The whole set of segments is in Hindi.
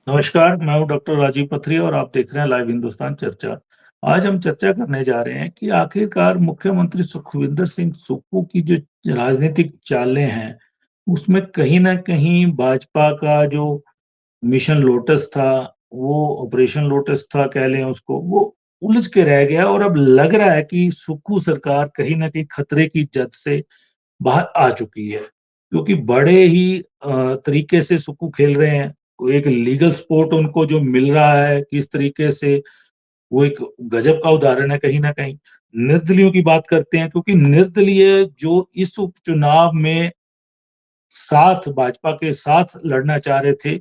नमस्कार, मैं हूँ डॉक्टर राजीव पथरी और आप देख रहे हैं लाइव हिंदुस्तान चर्चा। आज हम चर्चा करने जा रहे हैं कि आखिरकार मुख्यमंत्री सुखविंदर सिंह सुक्खू की जो राजनीतिक चालें हैं, उसमें कहीं न कहीं भाजपा का जो मिशन लोटस था, वो ऑपरेशन लोटस था कह लें उसको, वो उलझ के रह गया और अब लग रहा है कि सुक्खू सरकार कहीं न कहीं खतरे की जद से बाहर आ चुकी है। क्योंकि बड़े ही तरीके से सुक्खू खेल रहे हैं। वो एक लीगल सपोर्ट उनको जो मिल रहा है, किस तरीके से वो एक गजब का उदाहरण है कहीं न कहीं। निर्दलियों की बात करते हैं क्योंकि निर्दलीय जो इस उपचुनाव में साथ भाजपा के साथ लड़ना चाह रहे थे,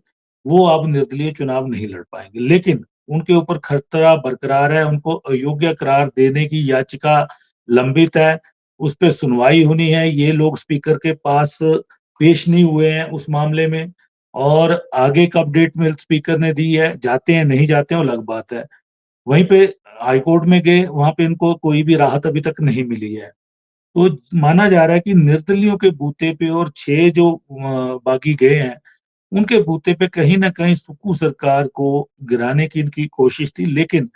वो अब निर्दलीय चुनाव नहीं लड़ पाएँगे। लेकिन उनके ऊपर खतरा बरकरार है, उनको अयोग्य करार देने की याचिका लंबित है, उस पे सुनवाई होनी है। ये लोग स्पीकर के पास पेश नहीं हुए हैं उस मामले में और आगे का अपडेट में स्पीकर ने दी है, जाते हैं, नहीं जाते हैं, वो अलग बात है। वहीं पे हाई कोर्ट में गए, वहाँ पे इनको कोई भी राहत अभी तक नहीं मिली है। तो माना जा रहा है कि निर्दलियों के बूते पे और 6 जो बागी गए हैं, उनके बूते पे कहीं न कहीं सुक्खू सरकार को गिराने की इनकी कोशिश थी। लेकिन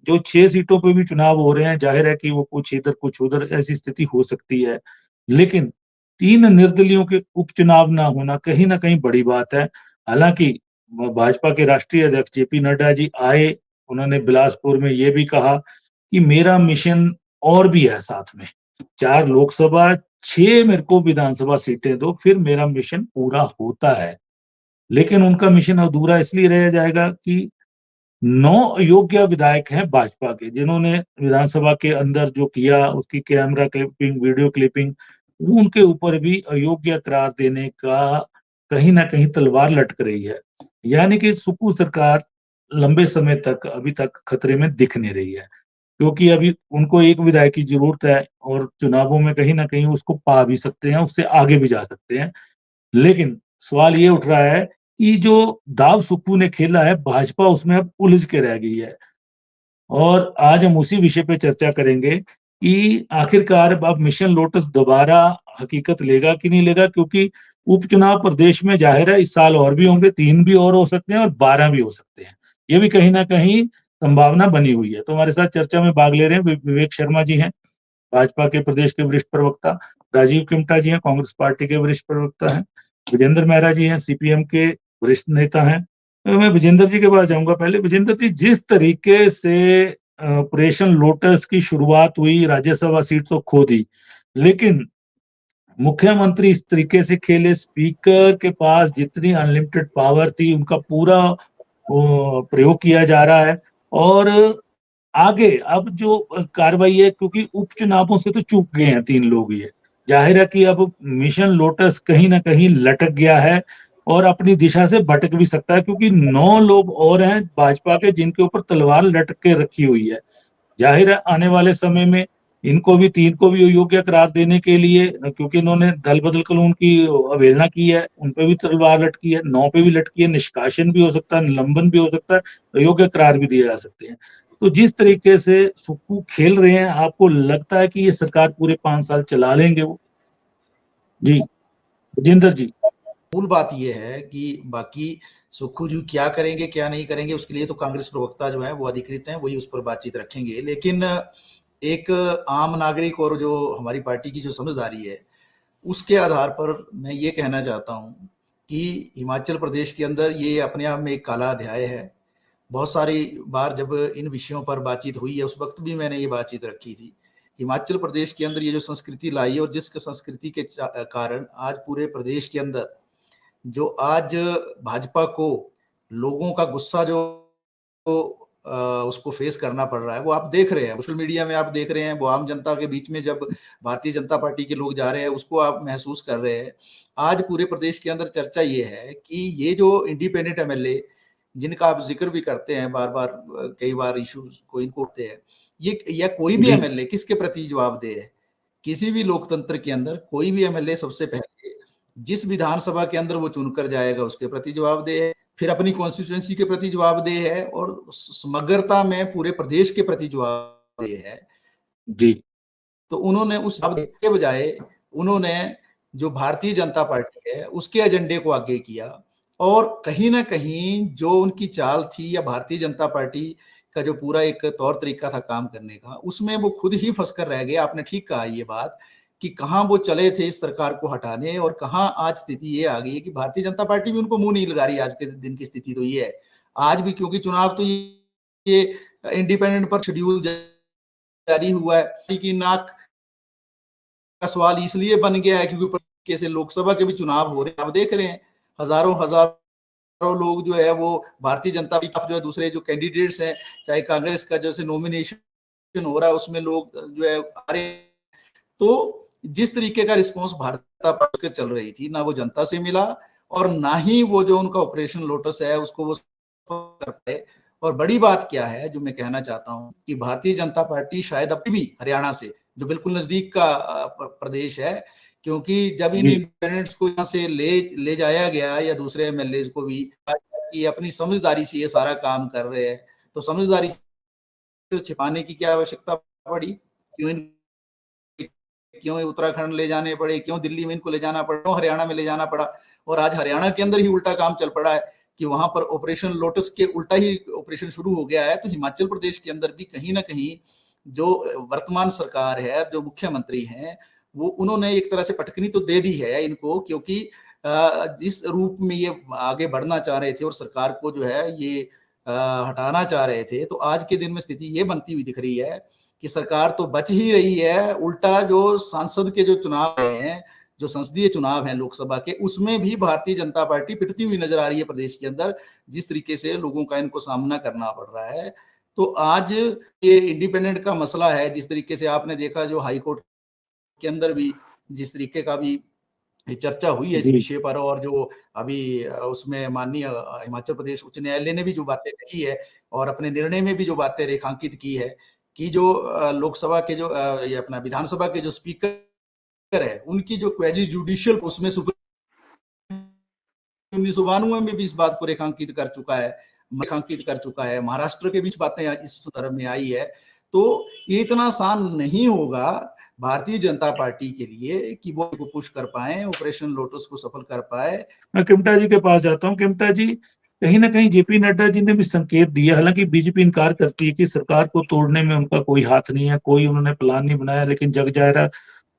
जो 6 सीटों पे भी चुनाव हो रहे हैं, ज़ाहिर है कि वो कुछ इधर, कुछ उधर ऐसी स्थिति हो सकती है। लेकिन 3 निर्दलियों के उपचुनाव ना होना कहीं न कहीं बड़ी बात है। हालाँकि भाजपा के राष्ट्रीय अध्यक्ष जेपी नड्डा जी आए, उन्होंने बिलासपुर में ये भी कहा कि मेरा मिशन और भी है साथ में। 4 लोकसभा, 6 मेरे को विधानसभा सीटें दो, फिर मेरा मिशन पूरा होता है। लेकिन उनका मिशन अधूरा इसलिए रह जाएगा कि 9 अयोग्य विधायक हैं भाजपा के, जिन्होंने विधानसभा के अंदर जो किया, उसकी कैमरा क्लिपिंग, वीडियो क्लिपिंग, वो उनके ऊपर भी अयोग्य करार देने का कहीं न कहीं तलवार लटक रही है। यानी कि सुक्खू सरकार लंबे समय तक अभी तक खतरे में दिख नहीं रही है। क्योंकि अभी उनको एक विधायक की ज़रूरत है और चुनावों में कहीं न कहीं उसको पा भी सकते हैं, उससे आगे भी जा सकते हैं। लेकिन सवाल ये उठ रहा है कि जो दाँव सुक्खू ने खेला है, भाजपा उसमें अब उलझ के रह गई है। और आज हम उसी विषय पे चर्चा करेंगे कि आखिरकार अब मिशन लोटस दोबारा हकीकत लेगा कि नहीं लेगा, क्योंकि उपचुनाव प्रदेश में ज़ाहिर है इस साल और भी होंगे, 3 भी और हो सकते हैं और 12 भी हो सकते हैं। ये भी कहीं न कहीं संभावना बनी हुई है। तो हमारे साथ चर्चा में भाग ले रहे हैं विवेक शर्मा जी हैं, भाजपा के प्रदेश के वरिष्ठ प्रवक्ता, राजीव किमटा जी हैं, कांग्रेस पार्टी के वरिष्ठ प्रवक्ता हैं, विजेंद्र मेहरा जी हैं, सीपीएम के वरिष्ठ नेता हैं। तो मैं विजेंद्र जी के पास जाऊँगा पहले। विजेंद्र जी, जिस तरीके से ऑपरेशन लोटस की शुरुआत हुई, राज्यसभा सीट तो खो दी, लेकिन मुख्यमंत्री इस तरीके से खेले, स्पीकर के पास जितनी अनलिमिटेड पावर थी, उनका पूरा प्रयोग किया जा रहा है और आगे अब जो कार्रवाई है, क्योंकि उपचुनावों से तो चूक गए हैं 3 लोग ये। ज़ाहिर है कि अब मिशन लोटस कहीं न कहीं लटक गया है और अपनी दिशा से भटक भी सकता है, क्योंकि 9 लोग और हैं भाजपा के जिनके ऊपर तलवार लटक के रखी हुई है। ज़ाहिर है आने वाले समय में इनको भी 3 को भी अयोग्य करार देने के लिए, क्योंकि इन्होंने दल-बदल कानून की अवहेलना की है, उन पे भी तलवार लटकी है, 9 पे भी लटकी है, निष्कासन भी हो सकता है, निलंबन भी हो सकता है, अयोग्य करार भी दिए जा सकते हैं। तो जिस तरीके से सुक्खू खेल रहे हैं, आपको लगता है कि ये सरकार पूरे 5 साल चला लेंगे वो? जी, विजेंद्र जी। मूल बात ये है कि बाकी सुक्खू जी क्या करेंगे, क्या नहीं करेंगे, उसके लिए तो कांग्रेस प्रवक्ता जो हैं वो अधिकृत हैं, वही उस पर बातचीत रखेंगे। लेकिन एक आम नागरिक और जो हमारी पार्टी की जो समझदारी है, उसके आधार पर मैं ये कहना चाहता हूँ कि हिमाचल प्रदेश के अंदर ये अपने आप में एक काला अध्याय है। बहुत सारी बार जब इन विषयों पर बातचीत हुई है, उस वक्त भी मैंने ये बातचीत रखी थी। हिमाचल प्रदेश के अंदर ये जो संस्कृति लाई है और जिस संस्कृति के कारण आज पूरे प्रदेश के अंदर जो आज भाजपा को लोगों का गुस्सा जो अ, उसको फेस करना पड़ रहा है, वो आप देख रहे हैं, सोशल मीडिया में आप देख रहे हैं, वो आम जनता के बीच में जब भारतीय जनता पार्टी के लोग जा रहे हैं, उसको आप महसूस कर रहे हैं। आज पूरे प्रदेश के अंदर चर्चा ये है कि ये जो इंडिपेंडेंट एमएलए जिनका आप ज़िक्र भी करते हैं बार-बार, कई बार इश्यूज़ को इनको उठते हैं, ये या कोई भी जी, एमएलए किसके प्रति जवाबदेह है? किसी भी लोकतंत्र के अंदर कोई भी एमएलए सबसे पहले जिस विधानसभा के अंदर वो चुनकर जाएगा उसके प्रति जवाबदेह है, फिर अपनी कॉन्स्टिट्यूएंसी के प्रति जवाबदेह है और समग्रता में पूरे प्रदेश के प्रति जवाबदेह है। जी, तो उन्होंने उस जवाबदेही के बजाय उन्होंने जो भारतीय जनता पार्टी है उसके एजेंडे को आगे किया। और कहीं ना कहीं जो उनकी चाल थी या भारतीय जनता पार्टी का जो पूरा एक तौर तरीका था काम करने का, उसमें वो खुद ही फंस कर रह गए। आपने ठीक कहा ये बात कि कहाँ वो चले थे इस सरकार को हटाने और कहाँ आज स्थिति ये आ गई है कि भारतीय जनता पार्टी भी उनको मुंह नहीं लगा रही। आज के दिन की स्थिति तो ये है आज भी, क्योंकि चुनाव तो ये इंडिपेंडेंट पर शेड्यूल जारी हुआ है कि नाक का सवाल इसलिए बन गया है क्योंकि कैसे लोकसभा के भी चुनाव हो रहे हैं। आप देख रहे हैं हजारों हजारों लोग जो है वो भारतीय जनता पार्टी जो है दूसरे जो कैंडिडेट्स हैं, चाहे कांग्रेस का जैसे नॉमिनेशन हो रहा है उसमें लोग जो है आ रहे हैं। तो जिस तरीके का रिस्पॉन्स भारतीय पार्टी के चल रही थी, ना वो जनता से मिला और ना ही वो जो उनका ऑपरेशन लोटस है उसको वो कर पाए। और बड़ी बात क्या है जो मैं कहना चाहता हूं कि भारतीय जनता पार्टी शायद अभी भी हरियाणा से, जो बिल्कुल नजदीक का प्रदेश है, क्योंकि जब इन इंडिपेंडेंट्स को यहाँ से ले जाया गया या दूसरे एमएलए को भी कि अपनी समझदारी से ये सारा काम कर रहे हैं, तो समझदारी से छिपाने की क्या आवश्यकता पड़ी? क्यों उत्तराखंड ले जाने पड़े, क्यों दिल्ली में इनको ले जाना पड़ा, क्यों हरियाणा में ले जाना पड़ा? और आज हरियाणा के अंदर ही उल्टा काम चल पड़ा है कि वहां पर ऑपरेशन लोटस के उल्टा ही ऑपरेशन शुरू हो गया है। तो हिमाचल प्रदेश के अंदर भी कहीं ना कहीं जो वर्तमान सरकार है, जो मुख्यमंत्री हैं, वो उन्होंने एक तरह से पटकनी तो दे दी है इनको, क्योंकि जिस रूप में ये आगे बढ़ना चाह रहे थे और सरकार को जो है ये हटाना चाह रहे थे, तो आज के दिन में स्थिति ये बनती हुई दिख रही है कि सरकार तो बच ही रही है, उल्टा जो सांसद के जो चुनाव हैं, जो संसदीय चुनाव हैं लोकसभा के, उसमें भी भारतीय जनता पार्टी पिटती हुई नजर आ रही है प्रदेश के अंदर, जिस तरीके से लोगों का इनको सामना करना पड़ रहा है। तो आज ये इंडिपेंडेंट का मसला है, जिस तरीके से आपने देखा जो हाई कोर्ट के अंदर भी जिस तरीके का भी चर्चा हुई है इस विषय पर, और जो अभी उसमें माननीय हिमाचल प्रदेश उच्च न्यायालय ने भी जो बातें कही है और अपने निर्णय में भी जो बातें रेखांकित की है कि जो लोकसभा के जो ये अपना विधानसभा के जो स्पीकर है, उनकी जो क्वेजी जुडिशियल उसमें 1992 में भी इस बात को रेखांकित कर चुका है। महाराष्ट्र के बीच बातें इस संदर्भ में आई है। तो ये इतना आसान नहीं होगा भारतीय जनता पार्टी के लिए कि वो पुश कर पाए, ऑपरेशन लोटस को सफल कर पाए। मैं किमटा जी के पास जाता हूँ। किमटा जी, कहीं ना कहीं जेपी नड्डा जी ने भी संकेत दिया, हालांकि बीजेपी इनकार करती है कि सरकार को तोड़ने में उनका कोई हाथ नहीं है, कोई उन्होंने प्लान नहीं बनाया, लेकिन जग जाहिर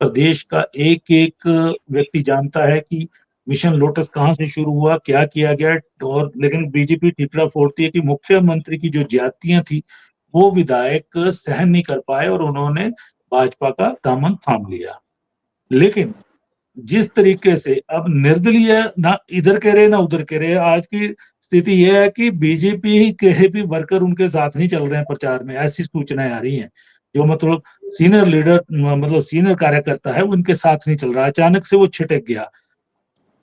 प्रदेश का एक एक व्यक्ति जानता है कि मिशन लोटस कहाँ से शुरू हुआ, क्या किया गया। और लेकिन बीजेपी ठिकरा फोड़ती है कि मुख्यमंत्री की जो ज्यादतियां थी वो विधायक सहन नहीं कर पाए और उन्होंने भाजपा का दामन थाम लिया। लेकिन जिस तरीके से अब निर्दलीय ना इधर कह रहे ना उधर कह रहे, आज की स्थिति यह है कि बीजेपी के भी वर्कर उनके साथ नहीं चल रहे हैं प्रचार में, ऐसी सूचनाएं आ रही हैं। जो मतलब सीनियर लीडर, मतलब सीनियर कार्यकर्ता है, वो उनके साथ नहीं चल रहा, अचानक से वो छिटक गया।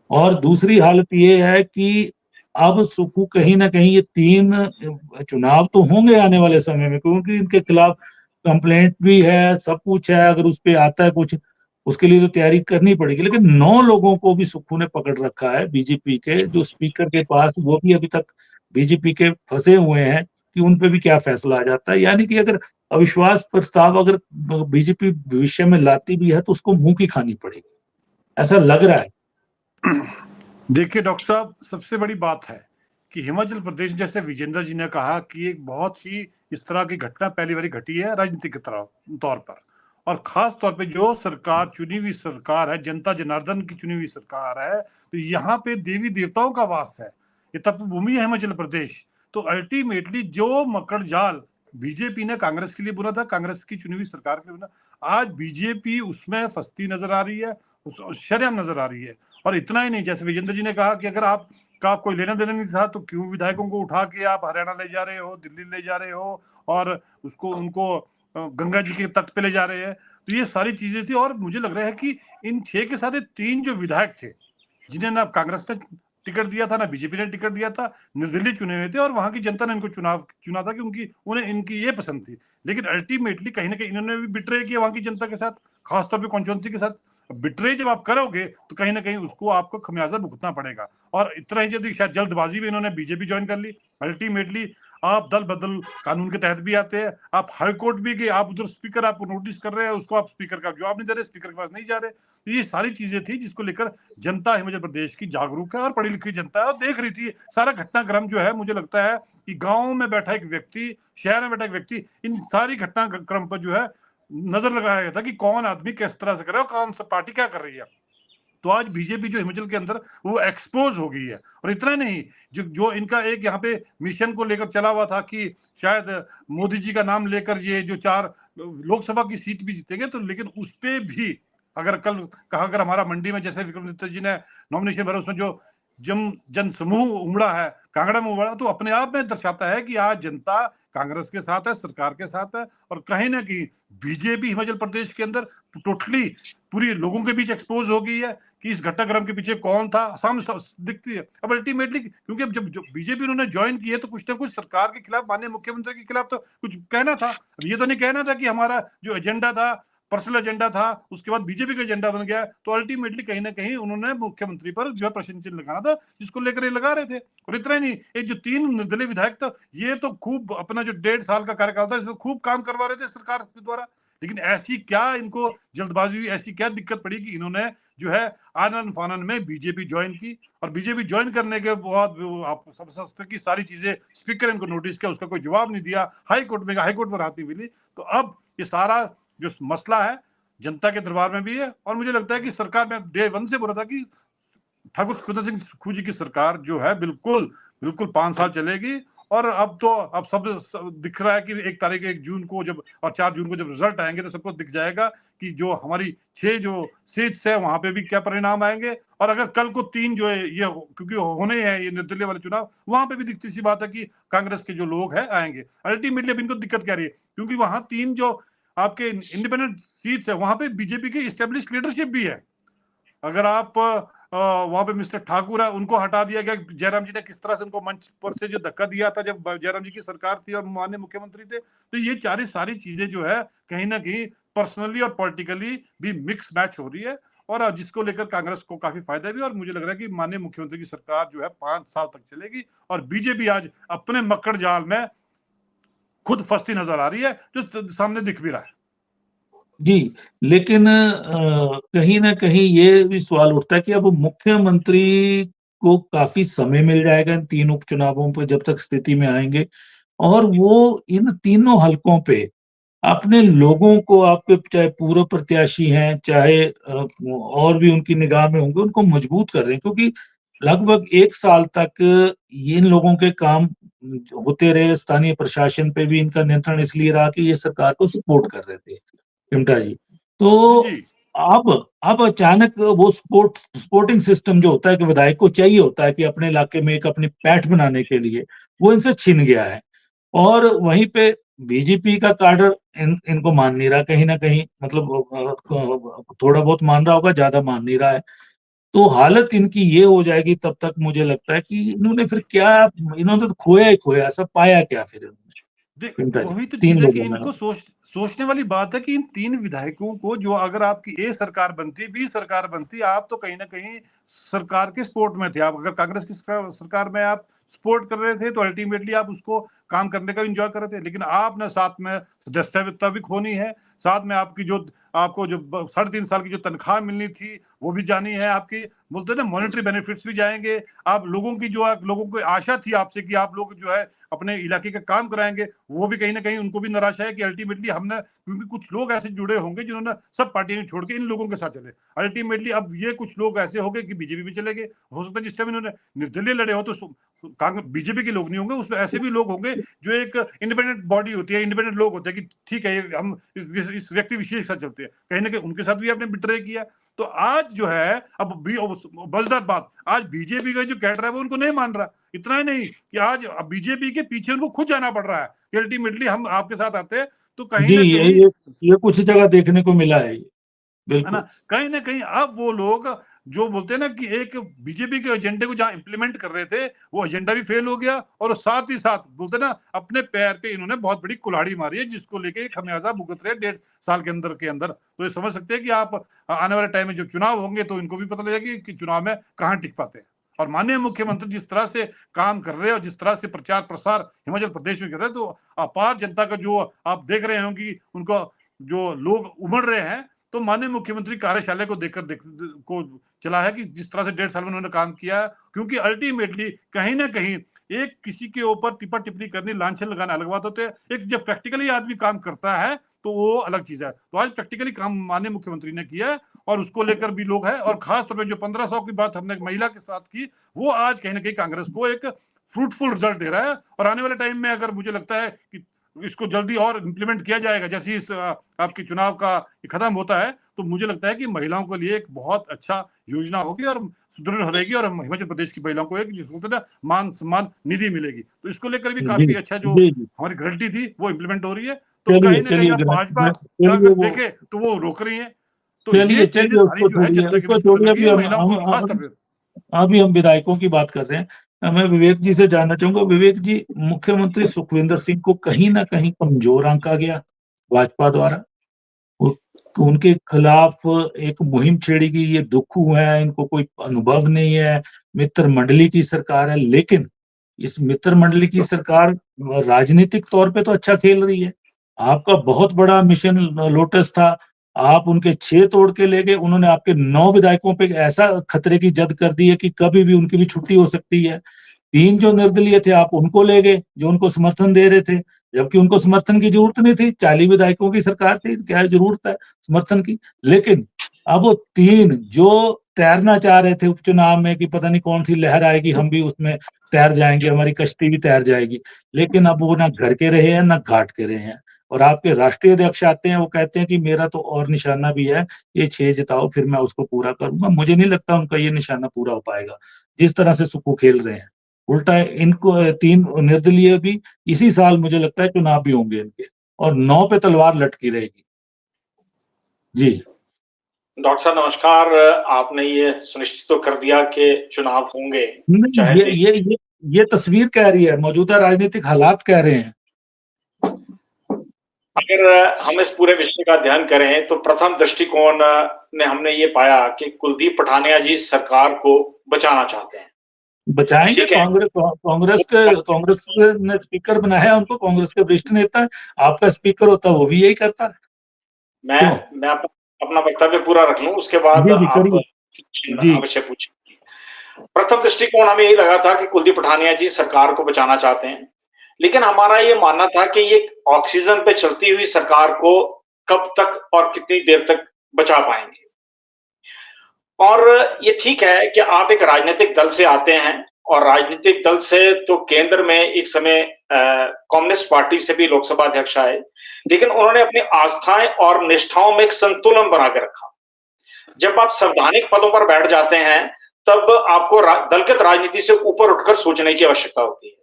और दूसरी हालत ये है कि अब सुक्खू कहीं ना कहीं ये 3 चुनाव तो होंगे आने वाले समय में, क्योंकि इनके खिलाफ कंप्लेंट भी है, सब कुछ है। अगर उस पर आता है कुछ, उसके लिए तो तैयारी करनी पड़ेगी। लेकिन 9 लोगों को भी सुक्खू ने पकड़ रखा है बीजेपी के जो स्पीकर के पास, वो भी अभी तक बीजेपी के फंसे हुए हैं कि उन पे भी क्या फैसला आ जाता है। यानी कि अगर अविश्वास प्रस्ताव अगर बीजेपी भविष्य में लाती भी है तो उसको मुंह की खानी पड़ेगी, ऐसा लग रहा है। देखिए डॉक्टर साहब, सबसे बड़ी बात है कि हिमाचल प्रदेश, जैसे विजेंद्र जी ने कहा कि एक बहुत ही इस तरह की घटना पहली बार घटी है राजनीतिक तौर पर, और खास तौर पे जो सरकार चुनी हुई सरकार है, जनता जनार्दन की चुनी हुई सरकार है, तो यहाँ पे देवी देवताओं का वास है, ये तपभूमि है हिमाचल प्रदेश। तो अल्टीमेटली जो मकड़ जाल बीजेपी ने कांग्रेस के लिए बुना था, कांग्रेस की चुनी हुई सरकार के लिए बुना, आज बीजेपी उसमें फंसती नजर आ रही है, शर्म नजर आ रही है। और इतना ही नहीं, जैसे विजेंद्र जी ने कहा कि अगर आपका कोई लेना देना नहीं था तो क्यों विधायकों को उठा के आप हरियाणा ले जा रहे हो, दिल्ली ले जा रहे हो और उनको गंगा जी के तट पे ले जा रहे हैं। तो ये सारी चीजें थी। और मुझे लग रहा है कि इन 6 के साथ 3 जो विधायक थे, जिन्हें ना कांग्रेस ने टिकट दिया था ना बीजेपी ने टिकट दिया था, निर्दलीय चुने हुए थे और वहां की जनता ने इनको चुना था क्योंकि उन्हें इनकी ये पसंद थी। लेकिन अल्टीमेटली कहीं ना कहीं इन्होंने भी बिट्रे किया वहां की जनता के साथ, खासतौर पर कॉन्स्टिट्यूएंसी के साथ। बिट्रे जब आप करोगे तो कहीं ना कहीं उसको आपको खमियाजा भुगतना पड़ेगा। और इतना ही यदि शायद जल्दबाजी में इन्होंने बीजेपी ज्वाइन कर ली, अल्टीमेटली आप दल बदल कानून के तहत भी आते हैं, आप हाई कोर्ट भी गए, आप उधर स्पीकर आपको नोटिस कर रहे हैं, उसको आप स्पीकर का जवाब नहीं दे रहे, स्पीकर के पास नहीं जा रहे। तो ये सारी चीजें थी जिसको लेकर जनता हिमाचल प्रदेश की जागरूक है और पढ़ी लिखी जनता है और देख रही थी सारा घटनाक्रम जो है। मुझे लगता है कि गांव में बैठा एक व्यक्ति, शहर में बैठा एक व्यक्ति, इन सारी घटनाक्रम पर जो है नजर लगाया गया था कि कौन आदमी किस तरह से कर रहा है, कौन सा पार्टी क्या कर रही है। तो आज बीजेपी जो हिमाचल के अंदर वो एक्सपोज हो गई है। और इतना नहीं, जो इनका एक यहाँ पे मिशन को लेकर चला हुआ था कि शायद मोदी जी का नाम लेकर ये जो 4 लोकसभा की सीट भी जीतेंगे, तो लेकिन उस पे भी अगर कल कहा, अगर हमारा मंडी में जैसे विक्रमादित्य जी ने नॉमिनेशन भरा, उसमें जो जन समूह उमड़ा है, कांगड़ा में उमड़ा, तो अपने आप में दर्शाता है कि आज जनता कांग्रेस के साथ है, सरकार के साथ है। और कहीं ना कहीं बीजेपी हिमाचल प्रदेश के अंदर टोटली पूरी लोगों के बीच एक्सपोज हो गई है कि इस घटनाक्रम के पीछे कौन था, सामने दिखती है। अब अल्टीमेटली क्योंकि अब जब बीजेपी उन्होंने ज्वाइन की है तो कुछ ना कुछ सरकार के खिलाफ, माननीय मुख्यमंत्री के खिलाफ तो कुछ कहना था। अब ये तो नहीं कहना था कि हमारा जो एजेंडा था, पर्सनल एजेंडा था, उसके बाद बीजेपी का एजेंडा बन गया। तो अल्टीमेटली कहीं ना कहीं उन्होंने मुख्यमंत्री पर जो है प्रश्न चिन्ह लगाना था, जिसको लेकर ये लगा रहे थे। और इतना ही नहीं, ये जो 3 निर्दलीय विधायक था, ये तो खूब अपना जो 1.5 साल का कार्यकाल था इसमें खूब काम करवा रहे थे सरकार के द्वारा। लेकिन ऐसी क्या इनको जल्दबाजी हुई, ऐसी क्या दिक्कत पड़ी कि इन्होंने जो है आनन फानन में बीजेपी ज्वाइन की। और बीजेपी ज्वाइन करने के बाद आप समझ सकते की सारी चीजें, स्पीकर इनको नोटिस किया, उसका कोई जवाब नहीं दिया, हाई कोर्ट में राहत नहीं मिली। तो अब ये सारा जो मसला है जनता के दरबार में भी है। और मुझे लगता है कि सरकार में डे 1 से बोला था कि ठाकुर सुखविंदर सिंह सुक्खू जी की सरकार जो है बिल्कुल 5 साल चलेगी। और अब सब दिख रहा है कि 1 जून को जब और 4 जून को जब रिजल्ट आएंगे तो सबको दिख जाएगा कि जो हमारी 6 जो सीट्स है वहां पे भी क्या परिणाम आएंगे। और अगर कल को 3 जो है ये क्योंकि होने हैं ये निर्दलीय वाले चुनाव, वहां पे भी दिखती सी बात है कि कांग्रेस के जो लोग हैं आएंगे। अल्टीमेटली अब इनको दिक्कत क्या रही है, क्योंकि वहां 3 जो आपके इंडिपेंडेंट सीट्स है वहां पे बीजेपी की एस्टेब्लिश लीडरशिप भी है। अगर आप वहां पे मिस्टर ठाकुर है, उनको हटा दिया गया। जयराम जी ने किस तरह से उनको मंच पर से जो धक्का दिया था जब जयराम जी की सरकार थी और माननीय मुख्यमंत्री थे, तो ये सारी चीजें जो है कहीं ना कहीं पर्सनली और पॉलिटिकली भी मिक्स मैच हो रही है। और जिसको लेकर कांग्रेस को काफी फायदा भी। और मुझे लग रहा है कि माननीय मुख्यमंत्री की सरकार जो है 5 साल तक चलेगी। और बीजेपी आज अपने मक्कड़ जाल में खुद फंसती नजर आ रही है, जो सामने दिख भी रहा है। जी, लेकिन कहीं न कहीं ये भी सवाल उठता है कि अब मुख्यमंत्री को काफ़ी समय मिल जाएगा इन 3 उपचुनावों पे जब तक स्थिति में आएँगे और वो इन तीनों हलकों पे अपने लोगों को, आपके चाहे पूर्व प्रत्याशी हैं, चाहे और भी उनकी निगाह में होंगे, उनको मजबूत कर रहे हैं। क्योंकि लगभग 1 साल तक इन लोगों के काम होते रहे, स्थानीय प्रशासन पे भी इनका नियंत्रण इसलिए रहा कि ये सरकार को सपोर्ट कर रहे थे, चिमटा जी। जी तो जी अब अचानक वो सपोर्टिंग सिस्टम जो होता है कि विधायक को चाहिए होता है कि अपने इलाके में एक अपनी पैठ बनाने के लिए, वो इनसे छिन गया है। और वहीं पे बीजेपी का काडर इनको मान नहीं रहा कहीं न कहीं, मतलब थोड़ा बहुत मान रहा होगा, ज़्यादा मान नहीं रहा है। तो हालत इनकी ये हो जाएगी तब तक, मुझे लगता है कि इन्होंने फिर क्या, इन्होंने तो खोया ही खोया, सब पाया क्या फिर इन्होंने? चिमटा जी, वही तो 3 चीज है कि लोगों में। इनको सोचने वाली बात है कि इन 3 विधायकों को, जो अगर आपकी ए सरकार बनती, बी सरकार बनती, आप तो कहीं ना कहीं सरकार के सपोर्ट में थे। आप अगर कांग्रेस की सरकार में आप सपोर्ट कर रहे थे तो अल्टीमेटली आप उसको काम करने का एंजॉय कर रहे थे। लेकिन आपने साथ में सदस्यता भी खोनी है, साथ में आपकी जो आपको जो 3.5 साल की जो तनख्वाह मिलनी थी वो भी जानी है आपकी, बोलते हैं ना मॉनेटरी बेनिफिट्स भी जाएंगे। आप लोगों की जो लोगों को आशा थी आपसे कि आप लोग जो है अपने इलाके का काम कराएंगे, वो भी कहीं ना कहीं उनको भी निराशा है कि अल्टीमेटली हमने, क्योंकि कुछ लोग ऐसे जुड़े होंगे जिन्होंने सब पार्टियां छोड़ के इन लोगों के साथ चले। अल्टीमेटली अब ये कुछ लोग ऐसे हो गए कि बीजेपी में चले गए। हो सकता है जिस टाइम इन्होंने निर्दलीय लड़े हो तो कांग्रेस बीजेपी के लोग नहीं होंगे, उसमें ऐसे भी लोग होंगे जो एक इंडिपेंडेंट बॉडी होती है, इंडिपेंडेंट लोग होते हैं कि ठीक है हम इस व्यक्ति विशेष के साथ चलते हैं, कहीं ना कहीं उनके साथ भी आपने बिट्रे किया। तो आज जो है अब मजेदार बात, आज बीजेपी का जो कैडर है वो उनको नहीं मान रहा। इतना ही नहीं कि आज बीजेपी के पीछे उनको खुद जाना पड़ रहा है कि अल्टीमेटली हम आपके साथ आते हैं। तो कहीं जी, ना ये कहीं ये ये कुछ जगह देखने को मिला है ये, है ना, बिल्कुल। कहीं ना कहीं अब वो लोग जो बोलते हैं ना कि एक बीजेपी के एजेंडे को जहां इंप्लीमेंट कर रहे थे वो एजेंडा भी फेल हो गया, और साथ ही साथ बोलते ना अपने पैर पे इन्होंने बहुत बड़ी कुल्हाड़ी मारी है, जिसको लेके खमियाजा भुगत रहे 1.5 साल के अंदर। तो ये समझ सकते हैं कि आप आने वाले टाइम में जो चुनाव होंगे तो इनको भी पता लगेगा कि चुनाव में कहां टिक पाते हैं। और माननीय मुख्यमंत्री जिस तरह से काम कर रहे हैं और जिस तरह से प्रचार प्रसार हिमाचल प्रदेश में कर रहे हैं, तो अपार जनता का जो आप देख रहे हो कि उनको जो लोग उमड़ रहे हैं, तो तो माननीय मुख्यमंत्री कार्यशाला को को चला है कि जिस तरह से 1.5 साल में उन्होंने काम किया, क्योंकि अल्टीमेटली कहीं ना कहीं एक किसी के ऊपर टिप्पा टिप्पणी करनी, लांछन लगाना अलग बात होते हैं, एक जब प्रैक्टिकली आदमी काम करता है तो वो अलग चीज है। तो आज प्रैक्टिकली काम माननीय मुख्यमंत्री ने किया है और उसको लेकर भी लोग हैं, और खास तौर पर जो 1500 की बात हमने महिला के साथ की, वो आज कहीं ना कहीं कांग्रेस को एक फ्रूटफुल रिजल्ट दे रहा है। और आने वाले टाइम में अगर मुझे लगता है कि इसको जल्दी और इम्प्लीमेंट किया जाएगा, जैसे इस आपकी चुनाव का खत्म होता है, तो मुझे लगता है कि महिलाओं के लिए एक बहुत अच्छा योजना होगी और सुदृढ़ रहेगी, और हिमाचल प्रदेश की महिलाओं को एक जिसको ना मान सम्मान निधि मिलेगी। तो इसको लेकर भी काफी अच्छा जो हमारी गारंटी थी वो इम्प्लीमेंट हो रही है। तो कहीं ना कहीं भाजपा अगर देखे तो वो रोक रही है। तो ये चीजें सारी जो है जनता के बीच महिलाओं को खास तौर पर। अभी हम विधायकों की बात कर रहे हैं, मैं विवेक जी से जानना चाहूंगा। विवेक जी, मुख्यमंत्री सुखविंदर सिंह को कहीं ना कहीं कमजोर आंका गया भाजपा द्वारा, उनके खिलाफ एक मुहिम छेड़ी गई, ये दुखू है, इनको कोई अनुभव नहीं है, मित्र मंडली की सरकार है। लेकिन इस मित्र मंडली की सरकार राजनीतिक तौर पे तो अच्छा खेल रही है। आपका बहुत बड़ा मिशन लोटस था, आप उनके 6 तोड़ के ले गए, उन्होंने आपके 9 विधायकों पे ऐसा खतरे की जद कर दी है कि कभी भी उनकी भी छुट्टी हो सकती है। 3 जो निर्दलीय थे आप उनको ले गए, जो उनको समर्थन दे रहे थे, जबकि उनको समर्थन की जरूरत नहीं थी। 40 विधायकों की सरकार थी, क्या जरूरत है समर्थन की। लेकिन अब वो 3 जो तैरना चाह रहे थे उपचुनाव में कि पता नहीं कौन सी लहर आएगी, हम भी उसमें तैर जाएंगे, हमारी कश्ती भी तैर जाएगी, लेकिन अब वो ना घर के रहे हैं ना घाट के रहे हैं। और आपके राष्ट्रीय अध्यक्ष आते हैं, वो कहते हैं कि मेरा तो और निशाना भी है, ये 6 जिताओ फिर मैं उसको पूरा करूंगा। मुझे नहीं लगता उनका ये निशाना पूरा हो पाएगा जिस तरह से सुक्खू खेल रहे हैं। उल्टा इनको 3 निर्दलीय भी इसी साल मुझे लगता है चुनाव भी होंगे इनके, और 9 पे तलवार लटकी रहेगी। जी डॉक्टर साहब नमस्कार। आपने ये सुनिश्चित तो कर दिया कि चुनाव होंगे। ये तस्वीर कह रही है, मौजूदा राजनीतिक हालात कह रहे हैं। अगर हम इस पूरे विषय का अध्ययन करें तो प्रथम दृष्टिकोण में हमने ये पाया कि कुलदीप पठानिया जी सरकार को बचाना चाहते हैं। बचाएंगे, कांग्रेस ने स्पीकर बनाया उनको, कांग्रेस के वरिष्ठ नेता, आपका स्पीकर होता वो भी यही करता है। मैं अपना वक्तव्य पूरा रख लूं, उसके बाद आप अवश्य पूछें। प्रथम दृष्टिकोण हमें यही लगा था कि कुलदीप पठानिया जी सरकार को बचाना चाहते हैं, लेकिन हमारा ये मानना था कि ये ऑक्सीजन पे चलती हुई सरकार को कब तक और कितनी देर तक बचा पाएंगे। और ये ठीक है कि आप एक राजनीतिक दल से आते हैं, और राजनीतिक दल से तो केंद्र में एक समय कम्युनिस्ट पार्टी से भी लोकसभा अध्यक्ष आए, लेकिन उन्होंने अपनी आस्थाएं और निष्ठाओं में एक संतुलन बना के रखा। जब आप संवैधानिक पदों पर बैठ जाते हैं तब आपको दलगत राजनीति से ऊपर उठकर सोचने की आवश्यकता होती है,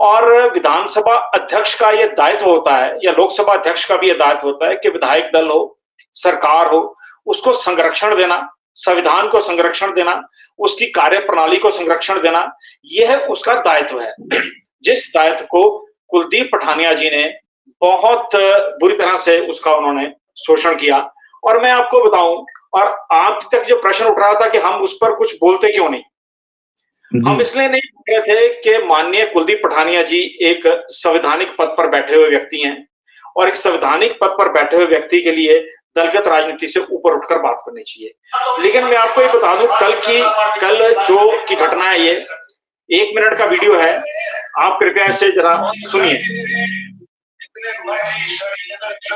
और विधानसभा अध्यक्ष का यह दायित्व होता है, या लोकसभा अध्यक्ष का भी यह दायित्व होता है कि विधायक दल हो, सरकार हो, उसको संरक्षण देना, संविधान को संरक्षण देना, उसकी कार्य प्रणाली को संरक्षण देना, यह उसका दायित्व है, जिस दायित्व को कुलदीप पठानिया जी ने बहुत बुरी तरह से उसका उन्होंने शोषण किया। और मैं आपको बताऊं, और आप तक जो प्रश्न उठ रहा था कि हम उस पर कुछ बोलते क्यों नहीं, हम इसलिए नहीं बोल रहे थे कि माननीय कुलदीप पठानिया जी एक संवैधानिक पद पर बैठे हुए व्यक्ति हैं, और एक संवैधानिक पद पर बैठे हुए व्यक्ति के लिए दलगत राजनीति से ऊपर उठकर बात करनी चाहिए। लेकिन मैं आपको ये बता दूं, कल जो की घटना है, ये 1 मिनट का वीडियो है, आप कृपया इसे जरा सुनिए।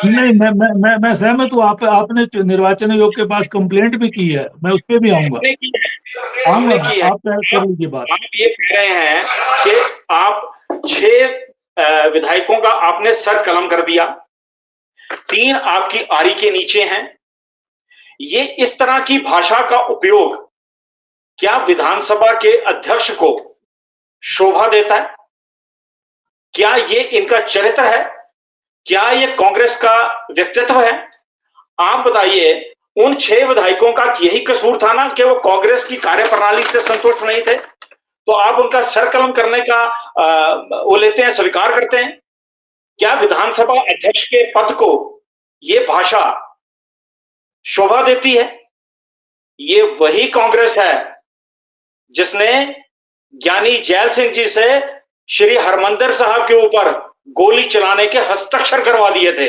नहीं, मैं सहमत हूँ। आपने निर्वाचन आयोग के पास कंप्लेंट भी की है, मैं उस पर भी आऊंगा। आप ये कह रहे हैं कि आप 6 विधायकों का आपने सर कलम कर दिया, 3 आपकी आरी के नीचे हैं। ये इस तरह की भाषा का उपयोग क्या विधानसभा के अध्यक्ष को शोभा देता है? क्या ये इनका चरित्र है? क्या ये कांग्रेस का व्यक्तित्व है? आप बताइए, उन 6 विधायकों का यही कसूर था ना कि वो कांग्रेस की कार्यप्रणाली से संतुष्ट नहीं थे, तो आप उनका सर कलम करने का वो लेते हैं, स्वीकार करते हैं? क्या विधानसभा अध्यक्ष के पद को ये भाषा शोभा देती है? ये वही कांग्रेस है जिसने ज्ञानी जैल सिंह जी से श्री हरमंदिर साहब के ऊपर गोली चलाने के हस्ताक्षर करवा दिए थे।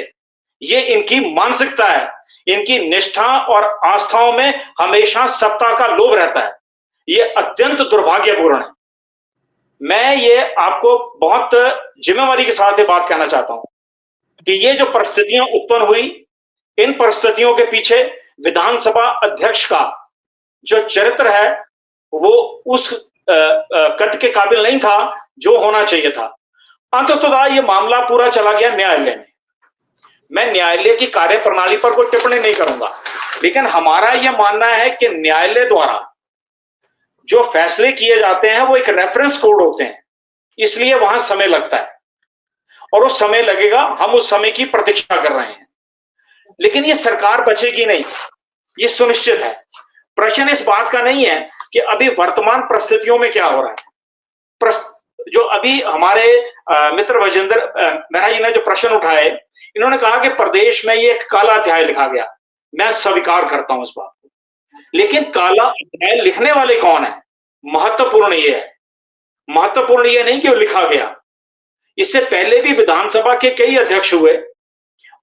ये इनकी मानसिकता है, इनकी निष्ठा और आस्थाओं में हमेशा सत्ता का लोभ रहता है। ये अत्यंत दुर्भाग्यपूर्ण है। मैं ये आपको बहुत जिम्मेवारी के साथ ये बात कहना चाहता हूं कि ये जो परिस्थितियां उत्पन्न हुई, इन परिस्थितियों के पीछे विधानसभा अध्यक्ष का जो चरित्र है वो उस कद के काबिल नहीं था जो होना चाहिए था। अंततः ये मामला पूरा चला गया न्यायालय में। मैं न्यायालय की कार्यप्रणाली पर कोई टिप्पणी नहीं करूंगा, लेकिन हमारा यह मानना है कि न्यायालय द्वारा जो फैसले किए जाते हैं वो एक रेफरेंस कोड होते हैं, इसलिए वहां समय लगता है और वो समय लगेगा, हम उस समय की प्रतीक्षा कर रहे हैं। लेकिन ये सरकार बचेगी नहीं, ये सुनिश्चित है। प्रश्न इस बात का नहीं है कि अभी वर्तमान परिस्थितियों में क्या हो रहा है। जो अभी हमारे मित्र विजेंद्र मेहरा जी ने जो प्रश्न उठाए, इन्होंने कहा कि प्रदेश में ये एक काला अध्याय लिखा गया। मैं स्वीकार करता हूं इस बात को, लेकिन काला अध्याय लिखने वाले कौन है? महत्वपूर्ण ये है, महत्वपूर्ण ये नहीं कि वो लिखा गया। इससे पहले भी विधानसभा के कई अध्यक्ष हुए,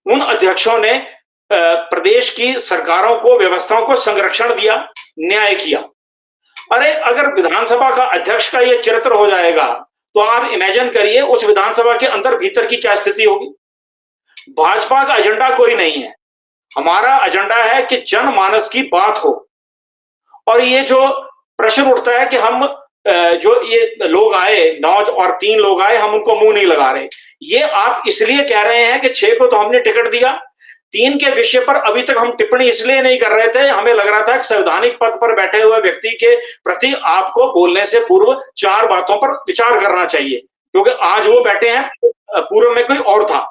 उन अध्यक्षों ने प्रदेश की सरकारों को, व्यवस्थाओं को संरक्षण दिया, न्याय किया। अरे अगर विधानसभा का अध्यक्ष का ये चरित्र हो जाएगा तो आप इमेजिन करिए उस विधानसभा के अंदर भीतर की क्या स्थिति होगी। भाजपा का एजेंडा कोई नहीं है, हमारा एजेंडा है कि जनमानस की बात हो। और ये जो प्रश्न उठता है कि हम जो ये लोग आए 9 और 3 लोग आए, हम उनको मुंह नहीं लगा रहे, ये आप इसलिए कह रहे हैं कि 6 को तो हमने टिकट दिया, 3 के विषय पर अभी तक हम टिप्पणी इसलिए नहीं कर रहे थे, हमें लग रहा था कि संवैधानिक पद पर बैठे हुए व्यक्ति के प्रति आपको बोलने से पूर्व 4 बातों पर विचार करना चाहिए, क्योंकि आज वो बैठे हैं, पूर्व में कोई और था।